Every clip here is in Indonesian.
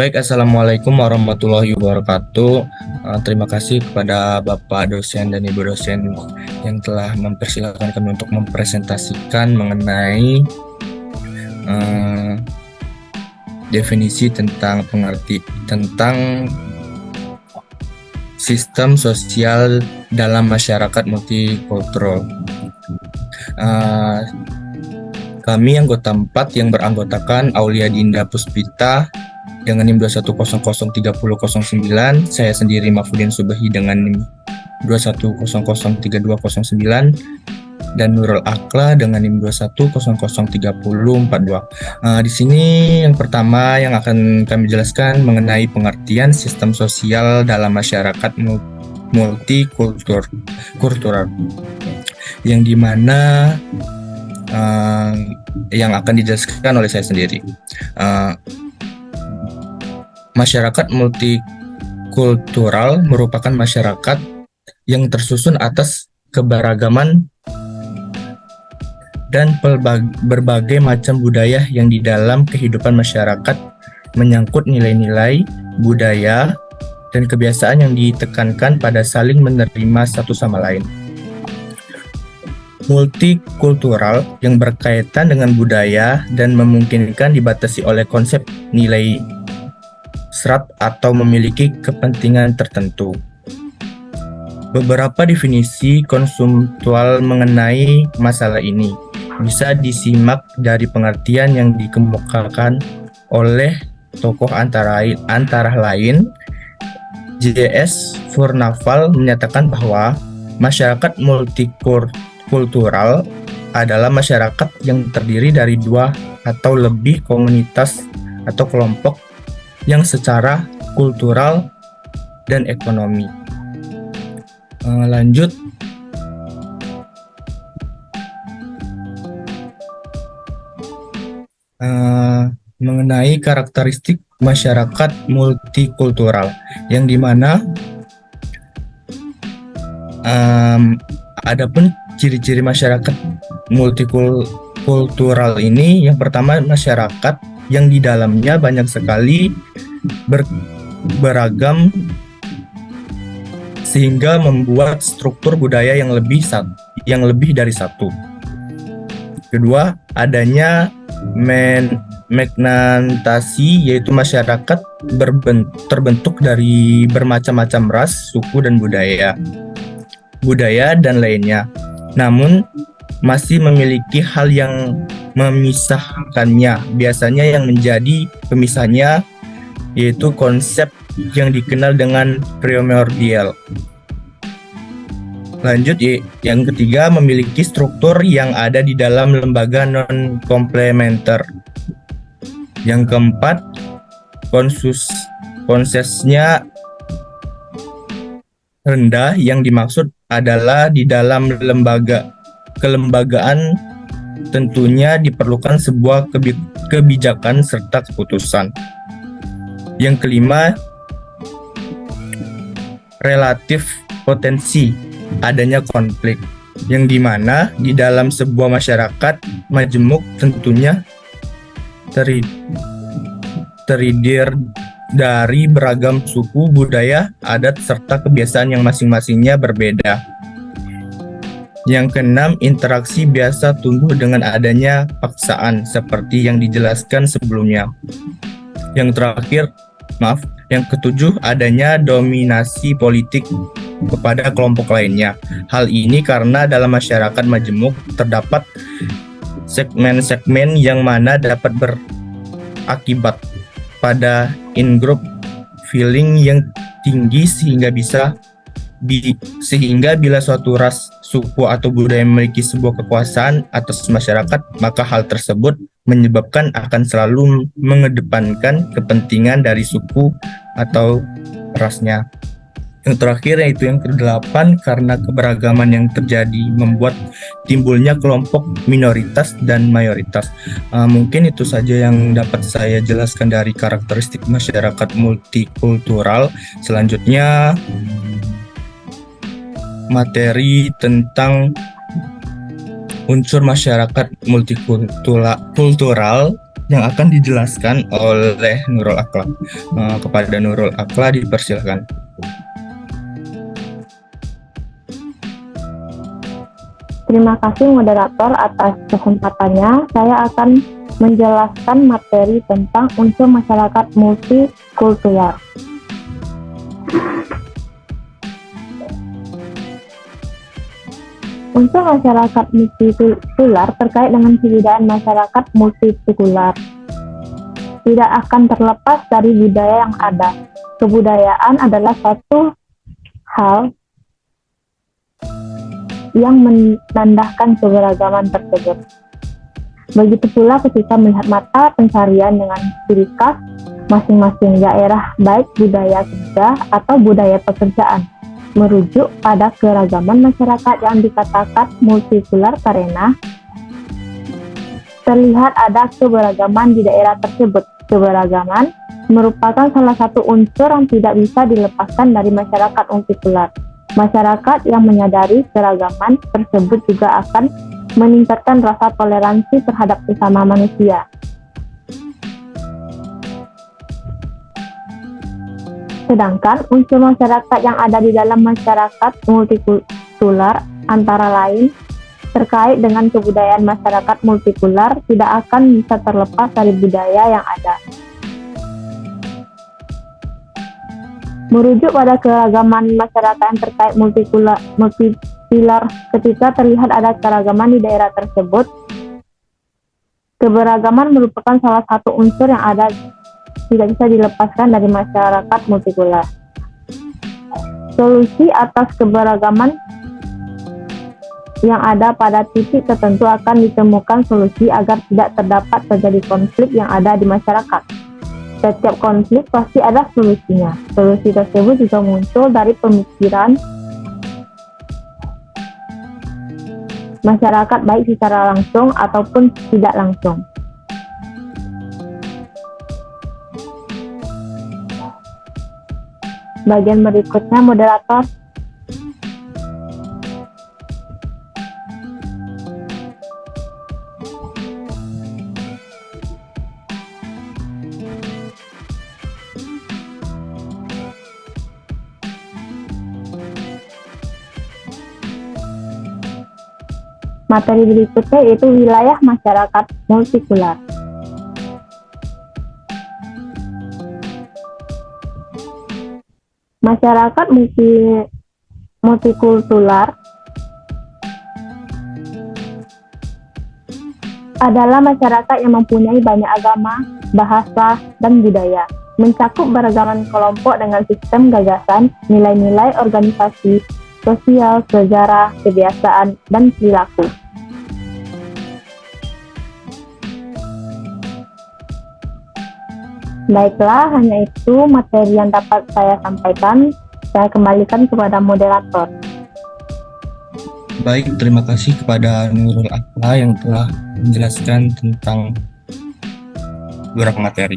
Baik, Assalamualaikum warahmatullahi wabarakatuh. Terima kasih kepada Bapak dosen dan Ibu dosen yang telah mempersilahkan kami untuk mempresentasikan mengenai definisi tentang tentang sistem sosial dalam masyarakat multikultural. Kami anggota 4 yang beranggotakan Aulia Dinda Puspita dengan NIM 210030009, saya sendiri Mahfudin Subahi dengan NIM 2100329, dan Nurul Akla dengan NIM 210030042. Di sini yang pertama yang akan kami jelaskan mengenai pengertian sistem sosial dalam masyarakat multikultural, yang dimana yang akan dijelaskan oleh saya sendiri. Masyarakat multikultural merupakan masyarakat yang tersusun atas keberagaman dan berbagai macam budaya yang di dalam kehidupan masyarakat menyangkut nilai-nilai, budaya, dan kebiasaan yang ditekankan pada saling menerima satu sama lain. Multikultural yang berkaitan dengan budaya dan memungkinkan dibatasi oleh konsep nilai serat atau memiliki kepentingan tertentu. Beberapa definisi konseptual mengenai masalah ini bisa disimak dari pengertian yang dikemukakan oleh tokoh antara lain J.S. Furnafal menyatakan bahwa masyarakat multikultural adalah masyarakat yang terdiri dari dua atau lebih komunitas atau kelompok yang secara kultural dan ekonomi. Lanjut. Mengenai karakteristik masyarakat multikultural, yang dimana adapun ciri-ciri masyarakat multikultural ini, yang pertama masyarakat yang di dalamnya banyak sekali beragam sehingga membuat struktur budaya yang lebih dari satu. Kedua, adanya segmentasi, yaitu masyarakat terbentuk dari bermacam-macam ras, suku, dan budaya dan lainnya. Namun masih memiliki hal yang memisahkannya. Biasanya yang menjadi pemisahnya yaitu konsep yang dikenal dengan primordial. Lanjut, yang ketiga, memiliki struktur yang ada di dalam lembaga non-komplementer. Yang keempat, konsesnya rendah, yang dimaksud adalah di dalam kelembagaan tentunya diperlukan sebuah kebijakan serta keputusan. Yang kelima, relatif potensi adanya konflik, yang dimana di dalam sebuah masyarakat majemuk tentunya terdiri dari beragam suku, budaya, adat, serta kebiasaan yang masing-masingnya berbeda. Yang keenam, interaksi biasa tumbuh dengan adanya paksaan seperti yang dijelaskan sebelumnya. Yang ketujuh, adanya dominasi politik kepada kelompok lainnya. Hal ini karena dalam masyarakat majemuk terdapat segmen-segmen yang mana dapat berakibat pada in-group feeling yang tinggi sehingga bila suatu ras, suku, atau budaya memiliki sebuah kekuasaan atas masyarakat, maka hal tersebut menyebabkan akan selalu mengedepankan kepentingan dari suku atau rasnya. Yang terakhir yaitu yang ke-8, karena keberagaman yang terjadi membuat timbulnya kelompok minoritas dan mayoritas. Mungkin itu saja yang dapat saya jelaskan dari karakteristik masyarakat multikultural. Selanjutnya, materi tentang unsur masyarakat multikultural yang akan dijelaskan oleh Nurul Akla. Kepada Nurul Akla dipersilakan. Terima kasih moderator atas kesempatannya. Saya akan menjelaskan materi tentang unsur masyarakat multikultural. Unsur masyarakat multikultural terkait dengan kebudayaan masyarakat multikultural tidak akan terlepas dari budaya yang ada. Kebudayaan adalah satu hal yang menandakan keberagaman tersebut. Begitu pula ketika melihat mata pencarian dengan ciri khas masing-masing daerah, baik budaya kerja atau budaya pekerjaan, merujuk pada keragaman masyarakat yang dikatakan multikultural karena terlihat ada keberagaman di daerah tersebut. Keberagaman merupakan salah satu unsur yang tidak bisa dilepaskan dari masyarakat multikultural. Masyarakat yang menyadari keragaman tersebut juga akan meningkatkan rasa toleransi terhadap sesama manusia. Sedangkan unsur masyarakat yang ada di dalam masyarakat multikultural antara lain terkait dengan kebudayaan masyarakat multikultural tidak akan bisa terlepas dari budaya yang ada. Merujuk pada keragaman masyarakat yang terkait multikultural ketika terlihat ada keragaman di daerah tersebut, keberagaman merupakan salah satu unsur yang ada tidak bisa dilepaskan dari masyarakat multikultural. Solusi atas keberagaman yang ada pada titik tertentu akan ditemukan solusi agar tidak terdapat terjadi konflik yang ada di masyarakat. Setiap konflik pasti ada solusinya. Solusi tersebut juga muncul dari pemikiran masyarakat baik secara langsung ataupun tidak langsung. Bagian berikutnya moderator. Materi berikutnya yaitu wilayah masyarakat multikultural. Masyarakat multikultural adalah masyarakat yang mempunyai banyak agama, bahasa, dan budaya, mencakup beragaman kelompok dengan sistem gagasan, nilai-nilai organisasi, sosial, sejarah, kebiasaan, dan perilaku. Baiklah, hanya itu materi yang dapat saya sampaikan. Saya kembalikan kepada moderator. Baik, terima kasih kepada Nurul Akla yang telah menjelaskan tentang beberapa materi.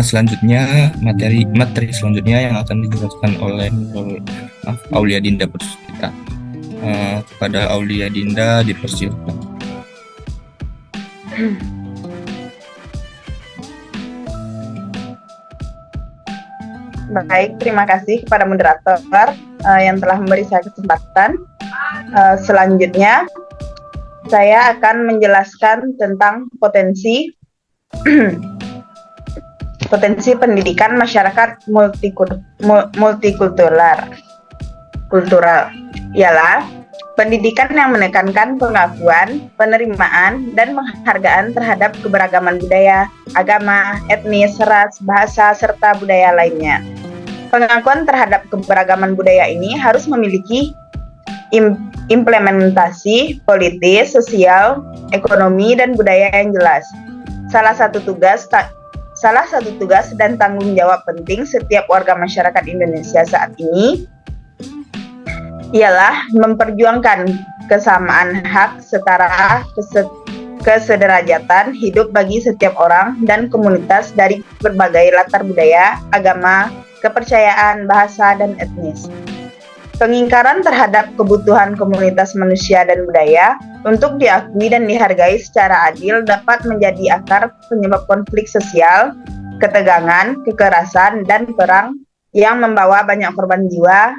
Selanjutnya materi selanjutnya yang akan dijelaskan oleh Nurul Aulia Dinda Puspita. Kepada Aulia Dinda dipersilakan. Baik, terima kasih kepada moderator yang telah memberi saya kesempatan. Selanjutnya, saya akan menjelaskan tentang potensi pendidikan masyarakat multikultural. Ialah pendidikan yang menekankan pengakuan, penerimaan, dan penghargaan terhadap keberagaman budaya, agama, etnis, ras, bahasa, serta budaya lainnya. Pengakuan terhadap keberagaman budaya ini harus memiliki implementasi politis, sosial, ekonomi, dan budaya yang jelas. Salah satu tugas dan tanggung jawab penting setiap warga masyarakat Indonesia saat ini ialah memperjuangkan kesamaan hak setara kesederajatan hidup bagi setiap orang dan komunitas dari berbagai latar budaya, agama, kepercayaan, bahasa, dan etnis. Pengingkaran terhadap kebutuhan komunitas manusia dan budaya untuk diakui dan dihargai secara adil dapat menjadi akar penyebab konflik sosial, ketegangan, kekerasan, dan perang yang membawa banyak korban jiwa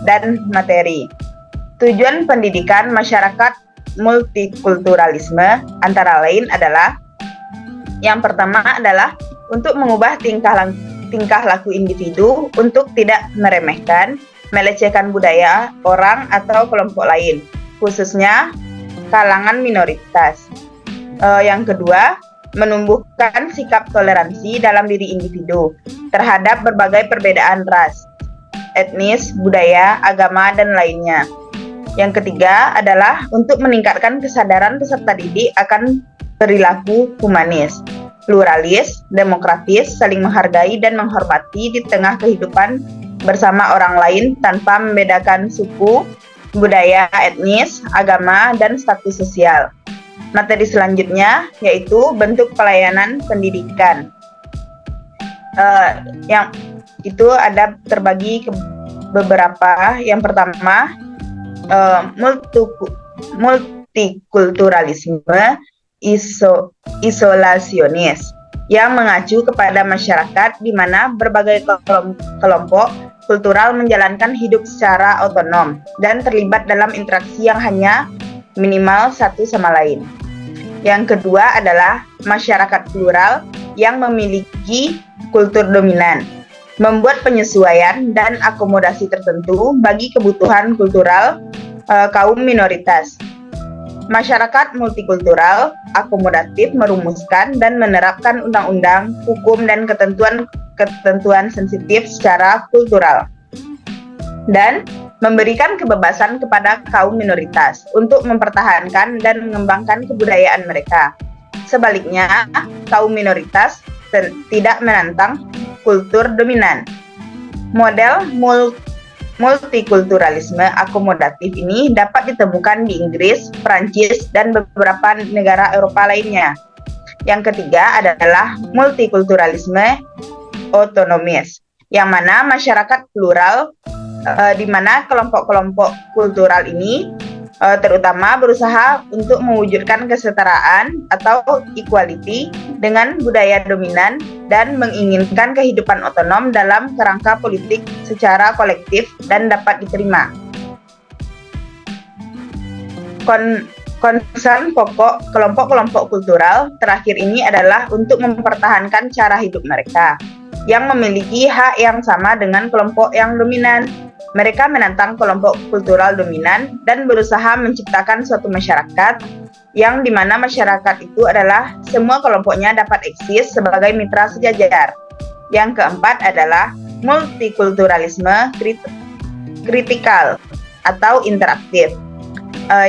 dan materi. Tujuan pendidikan masyarakat multikulturalisme antara lain adalah yang pertama adalah untuk mengubah tingkah laku individu untuk tidak meremehkan, melecehkan budaya orang atau kelompok lain, khususnya kalangan minoritas. Yang kedua, menumbuhkan sikap toleransi dalam diri individu terhadap berbagai perbedaan ras, etnis, budaya, agama, dan lainnya. Yang ketiga adalah untuk meningkatkan kesadaran peserta didik akan perilaku humanis, pluralis, demokratis, saling menghargai dan menghormati di tengah kehidupan bersama orang lain tanpa membedakan suku, budaya, etnis, agama, dan status sosial. Materi selanjutnya yaitu bentuk pelayanan pendidikan. Yang itu ada terbagi ke beberapa. Yang pertama, multikulturalisme isolasionis yang mengacu kepada masyarakat di mana berbagai kelompok kultural menjalankan hidup secara otonom dan terlibat dalam interaksi yang hanya minimal satu sama lain. Yang kedua adalah masyarakat plural yang memiliki kultur dominan, membuat penyesuaian dan akomodasi tertentu bagi kebutuhan kultural kaum minoritas. Masyarakat multikultural akomodatif merumuskan dan menerapkan undang-undang, hukum, dan ketentuan sensitif secara kultural, dan memberikan kebebasan kepada kaum minoritas untuk mempertahankan dan mengembangkan kebudayaan mereka. Sebaliknya, kaum minoritas tidak menantang kultur dominan. Model multikulturalisme akomodatif ini dapat ditemukan di Inggris, Prancis, dan beberapa negara Eropa lainnya. Yang ketiga adalah multikulturalisme otonomis, yang mana masyarakat plural, di mana kelompok-kelompok kultural ini terutama berusaha untuk mewujudkan kesetaraan atau equality dengan budaya dominan dan menginginkan kehidupan otonom dalam kerangka politik secara kolektif dan dapat diterima. Concern pokok kelompok-kelompok kultural terakhir ini adalah untuk mempertahankan cara hidup mereka yang memiliki hak yang sama dengan kelompok yang dominan. Mereka menantang kelompok kultural dominan dan berusaha menciptakan suatu masyarakat yang dimana masyarakat itu adalah semua kelompoknya dapat eksis sebagai mitra sejajar. Yang keempat adalah multikulturalisme kritikal atau interaktif,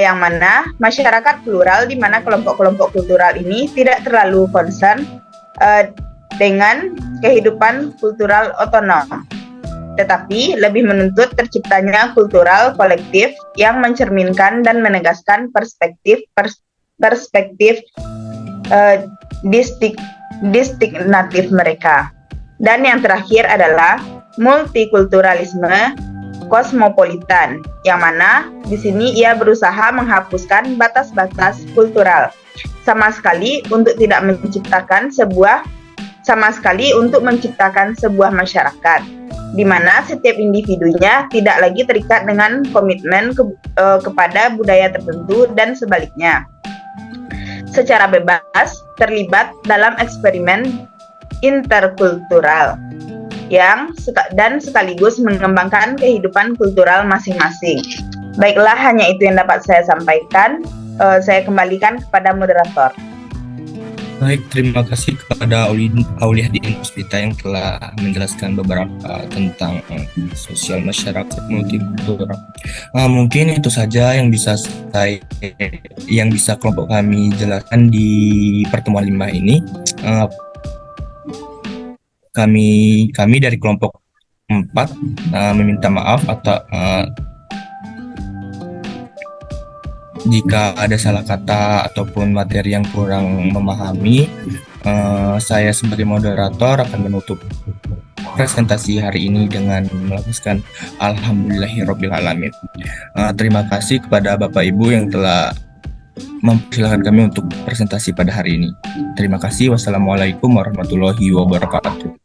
yang mana masyarakat plural di mana kelompok-kelompok kultural ini tidak terlalu concern dengan kehidupan kultural otonom, tetapi lebih menuntut terciptanya kultural kolektif yang mencerminkan dan menegaskan perspektif distinktif mereka. Dan yang terakhir adalah multikulturalisme kosmopolitan, yang mana di sini ia berusaha menghapuskan batas-batas kultural sama sekali untuk menciptakan sebuah masyarakat di mana setiap individunya tidak lagi terikat dengan komitmen kepada budaya tertentu dan sebaliknya, secara bebas terlibat dalam eksperimen interkultural dan sekaligus mengembangkan kehidupan kultural masing-masing. Baiklah, hanya itu yang dapat saya sampaikan. Saya kembalikan kepada moderator. Baik, terima kasih kepada Auliahdin Puspita yang telah menjelaskan beberapa tentang sosial masyarakat multikultural. Mungkin itu saja yang bisa kelompok kami jelaskan di pertemuan 5 ini. Kami dari kelompok 4 meminta maaf atau jika ada salah kata ataupun materi yang kurang memahami. Saya sebagai moderator akan menutup presentasi hari ini dengan melafazkan Alhamdulillahirobbilalamin. Terima kasih kepada Bapak Ibu yang telah mempersilahkan kami untuk presentasi pada hari ini. Terima kasih. Wassalamualaikum warahmatullahi wabarakatuh.